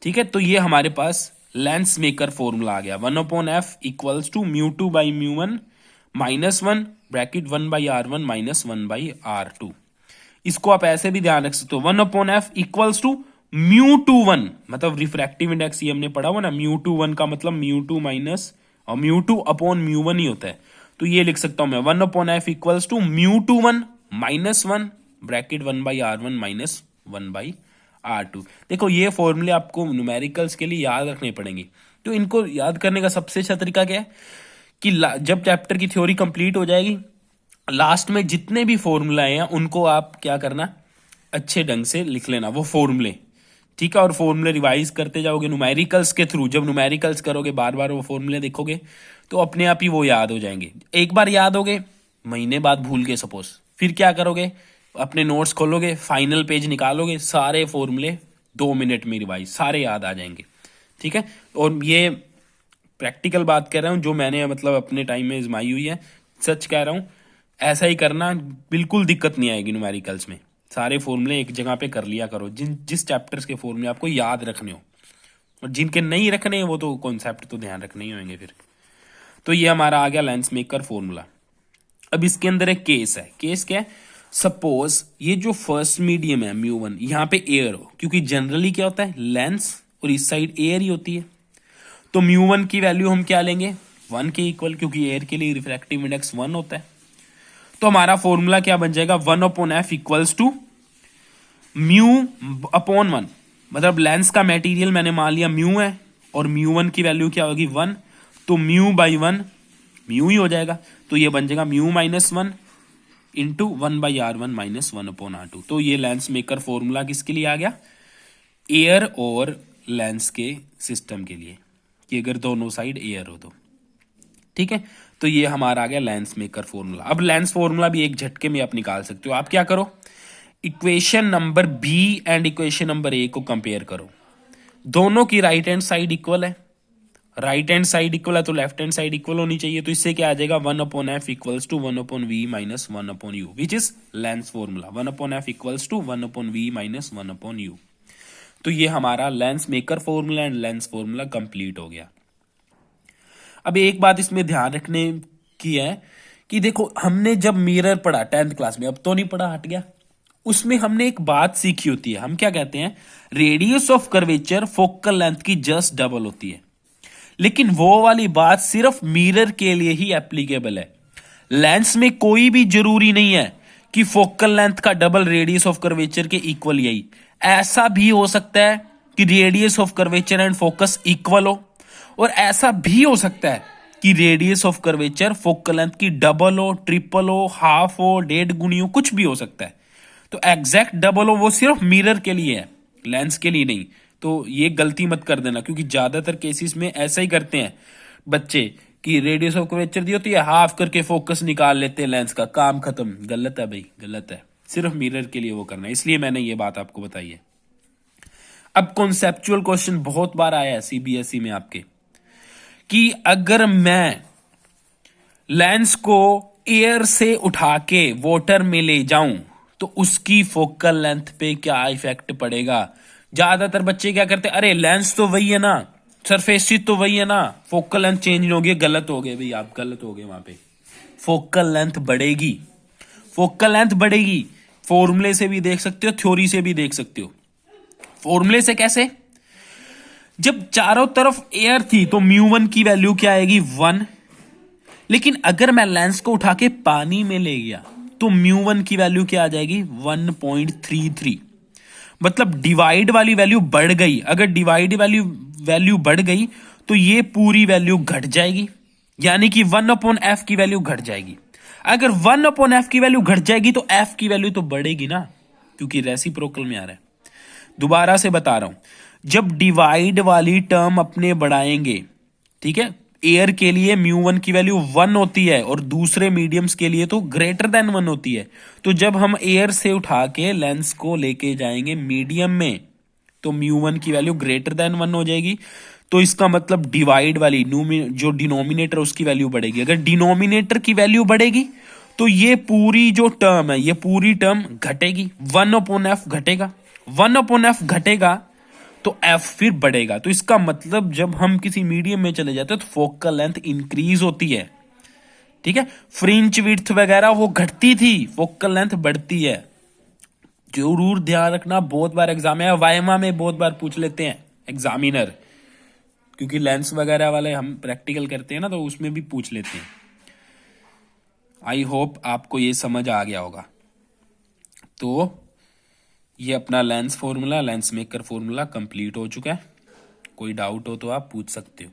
ठीक है, तो ये हमारे पास लेंस मेकर फॉर्मूला आ गया, 1/f equals to μ2 by μ1 -1 bracket 1/r1 -1/r2। इसको आप ऐसे भी ध्यान रख सकते हो, 1/f इक्वल्स टू μ21, मतलब रिफ्रैक्टिव इंडेक्स ये हमने पढ़ा हुआ ना, μ21 का मतलब μ2 माइनस और μ2 अपॉन μ1 ही होता है। तो ये लिख सकता हूं मैं 1/f equals to μ21 -1 bracket 1/r1 -1/r2। देखो ये फॉर्मूले आपको न्यूमेरिकल्स के लिए याद रखने पड़ेंगे। तो इनको याद करने का सबसे अच्छा तरीका क्या है कि जब चैप्टर की थ्योरी कंप्लीट हो जाएगी, लास्ट में जितने भी फॉर्मूलाए हैं उनको आप क्या करना, अच्छे ढंग से लिख लेना वो फॉर्मूले, ठीक है। और फॉर्मूले रिवाइज करते जाओगे न्यूमेरिकल्स के थ्रू। जब न्यूमेरिकल्स करोगे बार बार वो फॉर्मूले देखोगे तो अपने आप ही वो याद हो जाएंगे। एक बार याद हो गए, महीने बाद भूल गए सपोज, फिर क्या करोगे, अपने नोट्स खोलोगे, फाइनल पेज निकालोगे, सारे फॉर्मूले 2 मिनट में रिवाइज सारे याद आ जाएंगे, ठीक है। और ये प्रैक्टिकल बात कर रहा हूं, जो मैंने मतलब अपने टाइम में आजमाई हुई है, सच कह रहा हूं। ऐसा ही करना, बिल्कुल दिक्कत नहीं आएगी न्यूमेरिकल्स में। सारे फॉर्मूले एक जगह पे कर लिया करो, जिस चैप्टर्स के फॉर्मूले आपको याद रखने हो, और जिनके नहीं रखने वो तो कॉन्सेप्ट तो ध्यान रखने ही होंगे फिर। तो ये हमारा आ गया लेंस मेकर फॉर्मूला। अब इसके अंदर एक केस है। केस क्या है, सपोज ये जो फर्स्ट मीडियम है μ1, यहां पे एयर हो, क्योंकि जनरली क्या होता है लेंस और इस साइड एयर ही होती है। तो μ1 की वैल्यू हम क्या लेंगे, 1 के इक्वल, क्योंकि एयर के लिए रिफ्रैक्टिव इंडेक्स 1 होता है। तो हमारा फॉर्मूला क्या बन जाएगा, 1/f इक्वल्स टू μ/1, मतलब लेंस का मटेरियल मैंने मान लिया म्यू है और μ1 की वैल्यू क्या होगी 1, तो μ/1 म्यू ही हो जाएगा। तो ये बन जाएगा μ-1 इंटू 1/r1 -1/r2। तो ये लेंस मेकर फॉर्मूला किसके लिए आ गया, एयर और लेंस के सिस्टम के लिए, कि अगर दोनों साइड एयर हो तो, ठीक है। तो ये हमारा आ गया लेंस मेकर फॉर्मूला। अब लेंस फॉर्मूला भी एक झटके में आप निकाल सकते हो। आप क्या करो, equation number B and equation number A को कंपेयर करो। दोनों की राइट हैंड साइड इक्वल है, राइट हैंड साइड इक्वल है तो लेफ्ट हैंड साइड इक्वल होनी चाहिए। तो इससे क्या आ जाएगा, 1/f equals to 1/v minus 1/u, which is lens formula. 1/f equals to 1/v minus 1/u। तो ये हमारा lens maker formula and lens formula complete हो गया। अब एक बात इसमें ध्यान रखने की है कि देखो, हमने जब मिरर पढ़ा 10th क्लास में, अब तो नहीं पढ़ा, हट गया, उसमें हमने एक बात सीखी होती है। हम क्या कहते हैं, radius of curvature focal length की जस्ट डबल होती है। लेकिन वो वाली बात सिर्फ मिरर के लिए ही एप्लीकेबल है। लेंस में कोई भी जरूरी नहीं है कि फोकल लेंथ का डबल रेडियस ऑफ कर्वेचर के इक्वल यही। ऐसा भी हो सकता है कि radius of curvature and focus equal हो, और ऐसा भी हो सकता है कि radius of curvature focal length की डबल हो, ट्रिपल हो, हाफ हो, 1.5 गुनी हो, कुछ भी हो सकता है। तो एग्जैक्ट डबल हो वो सिर्फ मिरर के लिए है, लेंस के लिए नहीं। तो ये गलती मत कर देना, क्योंकि ज्यादातर केसेस में ऐसा ही करते हैं बच्चे कि रेडियस ऑफ कर्वेचर दी होती है, हाफ करके फोकस निकाल लेते हैं लेंस का, काम खत्म। गलत है भाई, गलत है, सिर्फ मिरर के लिए वो करना है। इसलिए मैंने ये बात आपको बताई है। अब कॉन्सेप्चुअल क्वेश्चन बहुत बार आया है सीबीएसई में आपके, कि अगर मैं लेंस को एयर से उठा के वाटर में ले जाऊं तो उसकी फोकल लेंथ पे क्या इफेक्ट पड़ेगा। ज्यादातर बच्चे क्या करते हैं, अरे लेंस तो वही है ना, सरफेस तो वही है ना, फोकल लेंथ चेंज नहीं होगी। गलत हो गए भाई, आप गलत हो गए। वहां पे फोकल लेंथ बढ़ेगी, फोकल लेंथ बढ़ेगी। फॉर्मूले से भी देख सकते हो, थ्योरी से भी देख सकते हो। फॉर्मूले से कैसे, जब चारों तरफ एयर थी तो μ1 की वैल्यू क्या आएगी 1, लेकिन अगर मैं लेंस को उठा के पानी में ले गया तो μ1 की वैल्यू क्या आ जाएगी 1.33। मतलब डिवाइड वाली वैल्यू बढ़ गई। अगर डिवाइड वाली वैल्यू बढ़ गई तो ये पूरी वैल्यू घट जाएगी, यानी कि 1/f की वैल्यू घट जाएगी। अगर 1/f की वैल्यू घट जाएगी तो f की वैल्यू तो बढ़ेगी ना, क्योंकि रेसिप्रोकल में आ रहा है। दोबारा से बता रहा हूं, जब डिवाइड वाली टर्म अपने बढ़ाएंगे, ठीक है, एयर के लिए μ1 की वैल्यू 1 होती है और दूसरे मीडियम्स के लिए तो ग्रेटर देन 1 होती है। तो जब हम एयर से उठा के लेंस को लेके जाएंगे मीडियम में तो μ1 की वैल्यू ग्रेटर देन 1 हो जाएगी। तो इसका मतलब डिवाइड वाली जो डिनोमिनेटर उसकी वैल्यू बढ़ेगी। अगर डिनोमिनेटर की वैल्यू बढ़ेगी तो ये पूरी जो टर्म है, ये पूरी टर्म घटेगी, 1/f घटेगा। 1/f घटेगा तो एफ फिर बढ़ेगा। तो इसका मतलब जब हम किसी मीडियम में चले जाते हैं तो फोकल लेंथ इंक्रीज होती है, ठीक है। फ्रिंज विड्थ वगैरह वो घटती थी, फोकल लेंथ बढ़ती है। जरूर ध्यान रखना, बहुत बार एग्जाम है, वाइमा में बहुत बार पूछ लेते हैं एग्जामिनर, क्योंकि लेंस वगैरह वाले हम प्रैक्टिकल करते हैं ना, तो उसमें भी पूछ लेते हैं। आई होप आपको ये समझ आ गया होगा। तो ये अपना lens formula, lens maker formula complete हो चुका है। कोई डाउट हो तो आप पूछ सकते हो।